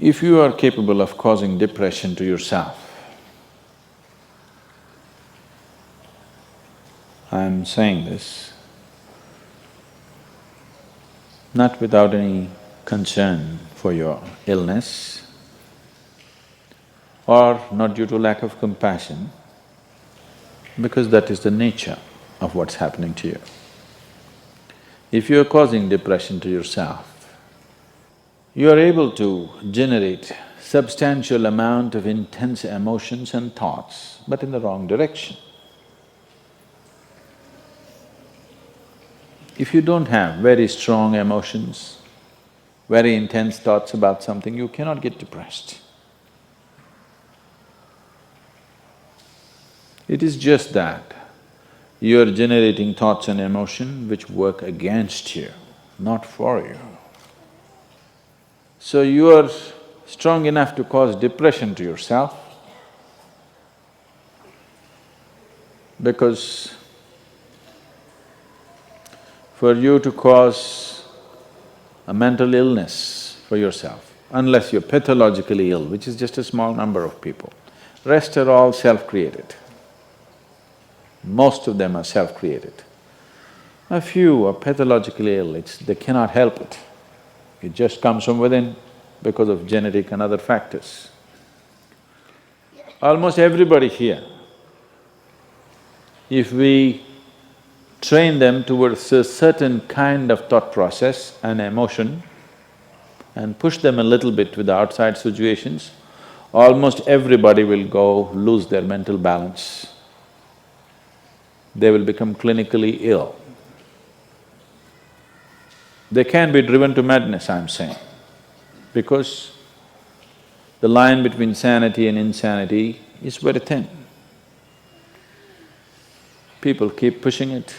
If you are capable of causing depression to yourself, I'm saying this not without any concern for your illness or not due to lack of compassion, because that is the nature of what's happening to you. If you're causing depression to yourself, you are able to generate substantial amount of intense emotions and thoughts, but in the wrong direction. If you don't have very strong emotions, very intense thoughts about something, you cannot get depressed. It is just that you are generating thoughts and emotion which work against you, not for you. So you are strong enough to cause depression to yourself because for you to cause a mental illness for yourself, unless you're pathologically ill, which is just a small number of people, rest are all self-created. Most of them are self-created. A few are pathologically ill, they cannot help it. It just comes from within because of genetic and other factors. Almost everybody here, if we train them towards a certain kind of thought process and emotion and push them a little bit with the outside situations, almost everybody will go lose their mental balance. They will become clinically ill. They can be driven to madness, I'm saying, because the line between sanity and insanity is very thin. People keep pushing it.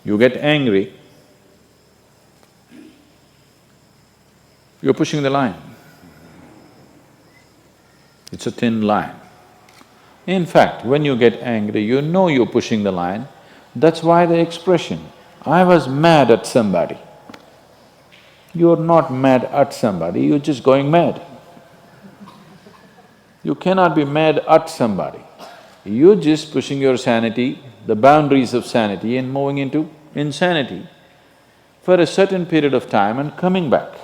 You get angry, you're pushing the line. It's a thin line. In fact, when you get angry, you know you're pushing the line. That's why the expression, I was mad at somebody. You're not mad at somebody, you're just going mad. You cannot be mad at somebody. You're just pushing your sanity, the boundaries of sanity, and moving into insanity for a certain period of time and coming back.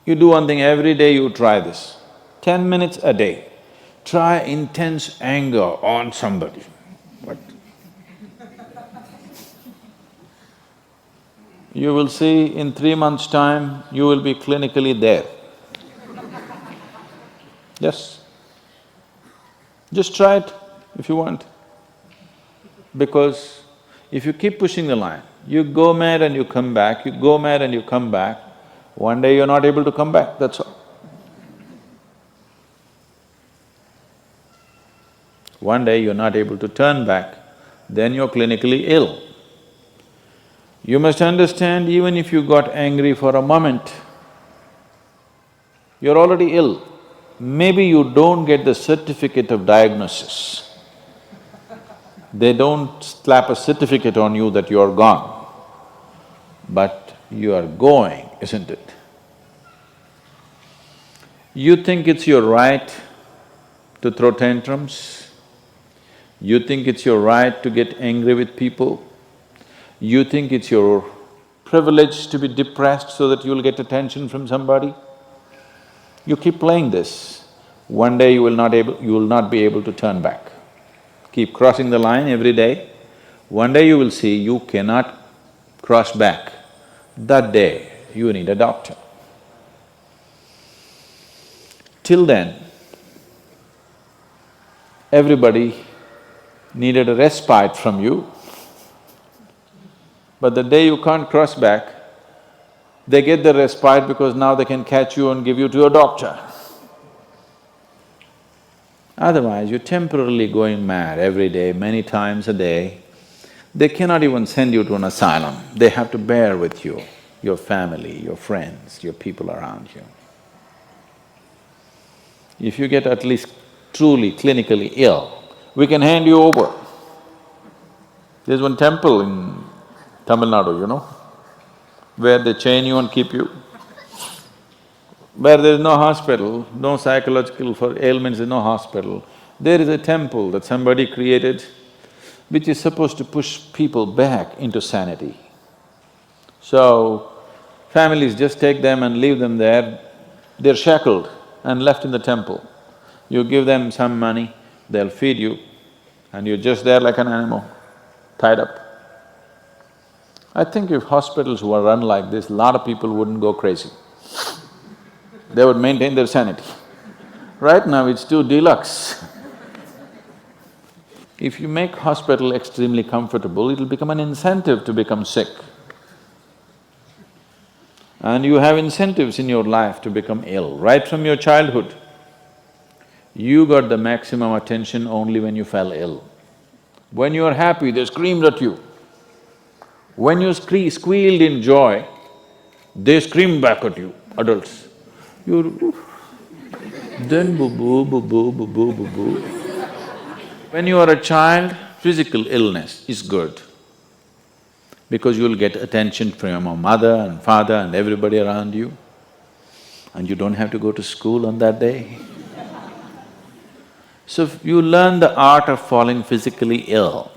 You do one thing every day, you try this, 10 minutes a day. Try intense anger on somebody. What? You will see in 3 months' time, you will be clinically there. Yes. Just try it if you want. Because if you keep pushing the line, you go mad and you come back, you go mad and you come back, one day you're not able to come back, that's all. One day you're not able to turn back, then you're clinically ill. You must understand, even if you got angry for a moment, you're already ill. Maybe you don't get the certificate of diagnosis. They don't slap a certificate on you that you're gone, but you are going, isn't it? You think it's your right to throw tantrums? You think it's your right to get angry with people? You think it's your privilege to be depressed so that you'll get attention from somebody? You keep playing this, one day you will not be able to turn back. Keep crossing the line every day, one day you will see you cannot cross back. That day, you need a doctor. Till then, everybody needed a respite from you, but the day you can't cross back, they get the respite because now they can catch you and give you to a doctor. Otherwise, you're temporarily going mad every day, many times a day. They cannot even send you to an asylum, they have to bear with you, your family, your friends, your people around you. If you get at least truly clinically ill, we can hand you over. There's one temple in Tamil Nadu, where they chain you and keep you. where there is no hospital, no psychological for ailments, there's no hospital, there is a temple that somebody created which is supposed to push people back into sanity. So, families just take them and leave them there, they're shackled and left in the temple. You give them some money, they'll feed you, and you're just there like an animal, tied up. I think if hospitals were run like this, a lot of people wouldn't go crazy. They would maintain their sanity. Right now it's too deluxe. If you make hospital extremely comfortable, it'll become an incentive to become sick. And you have incentives in your life to become ill, right from your childhood. You got the maximum attention only when you fell ill. When you are happy, they screamed at you. When you squealed in joy, they screamed back at you, adults. You… then boo-boo, boo-boo, boo-boo, boo-boo. When you are a child, physical illness is good because you'll get attention from your mother and father and everybody around you, and you don't have to go to school on that day. So you learn the art of falling physically ill.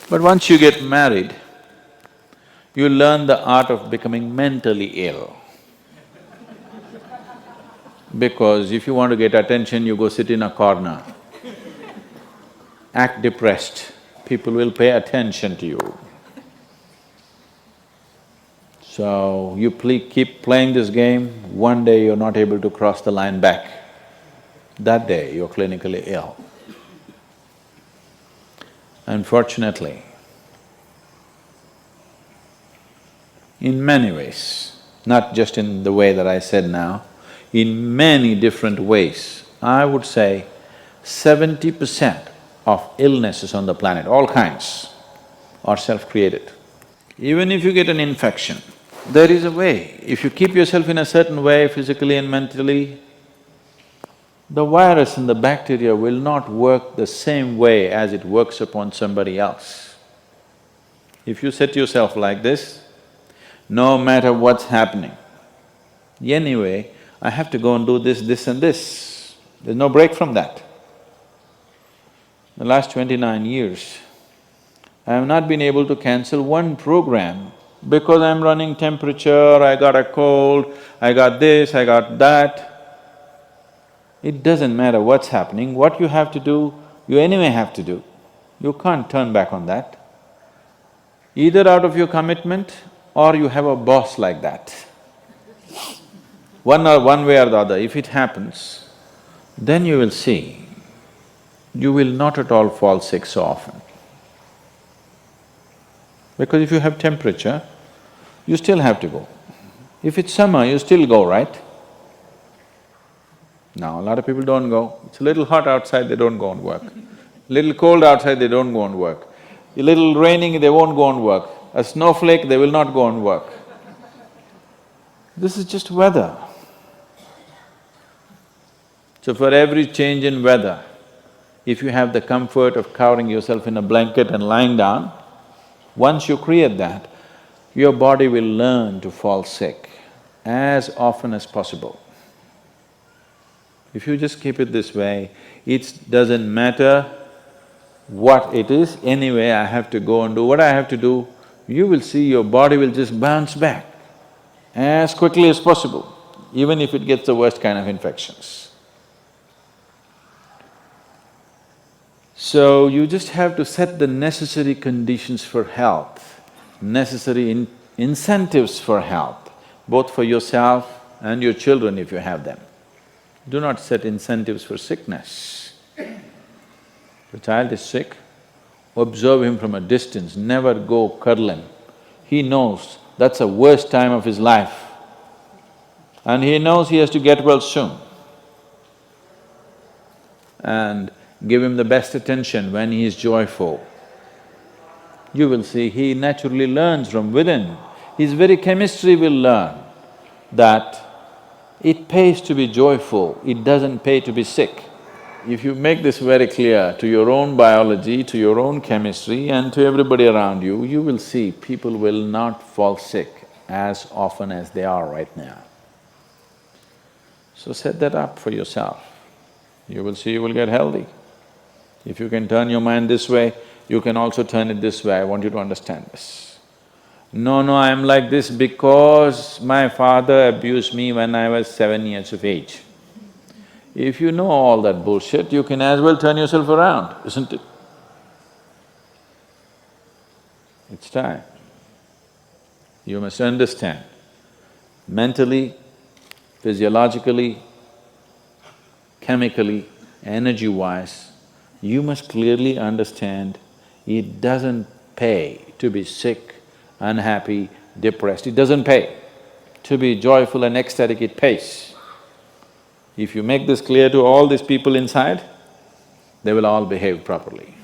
But once you get married, you learn the art of becoming mentally ill. Because if you want to get attention, you go sit in a corner, act depressed, people will pay attention to you. So you keep playing this game, one day you're not able to cross the line back. That day you're clinically ill. Unfortunately, in many ways, not just in the way that I said now, in many different ways, I would say 70% of illnesses on the planet, all kinds, are self-created. Even if you get an infection, there is a way. If you keep yourself in a certain way, physically and mentally, the virus and the bacteria will not work the same way as it works upon somebody else. If you set yourself like this, no matter what's happening, anyway, I have to go and do this, this and this. There's no break from that. The last 29 years, I have not been able to cancel one program because I'm running temperature, I got a cold, I got this, I got that. It doesn't matter what's happening, what you have to do, you anyway have to do. You can't turn back on that. Either out of your commitment or you have a boss like that. One way or the other, if it happens, then you will see, you will not at all fall sick so often. Because if you have temperature, you still have to go. If it's summer, you still go, right? Now, a lot of people don't go. It's a little hot outside, they don't go and work. Little cold outside, they don't go and work. A little raining, they won't go and work. A snowflake, they will not go and work. This is just weather. So for every change in weather, if you have the comfort of covering yourself in a blanket and lying down, once you create that, your body will learn to fall sick as often as possible. If you just keep it this way, it doesn't matter what it is, anyway I have to go and do what I have to do, you will see your body will just bounce back as quickly as possible, even if it gets the worst kind of infections. So you just have to set the necessary conditions for health, necessary incentives for health, both for yourself and your children if you have them. Do not set incentives for sickness. The child is sick, observe him from a distance, never go cuddle him. He knows that's the worst time of his life and he knows he has to get well soon. And give him the best attention when he is joyful. You will see he naturally learns from within. His very chemistry will learn that it pays to be joyful, it doesn't pay to be sick. If you make this very clear to your own biology, to your own chemistry and to everybody around you, you will see people will not fall sick as often as they are right now. So set that up for yourself. You will see you will get healthy. If you can turn your mind this way, you can also turn it this way. I want you to understand this. No, I'm like this because my father abused me when I was 7 years of age. If you know all that bullshit, you can as well turn yourself around, isn't it? It's time. You must understand, mentally, physiologically, chemically, energy-wise, you must clearly understand it doesn't pay to be sick, unhappy, depressed. It doesn't pay. To be joyful and ecstatic, it pays. If you make this clear to all these people inside, they will all behave properly.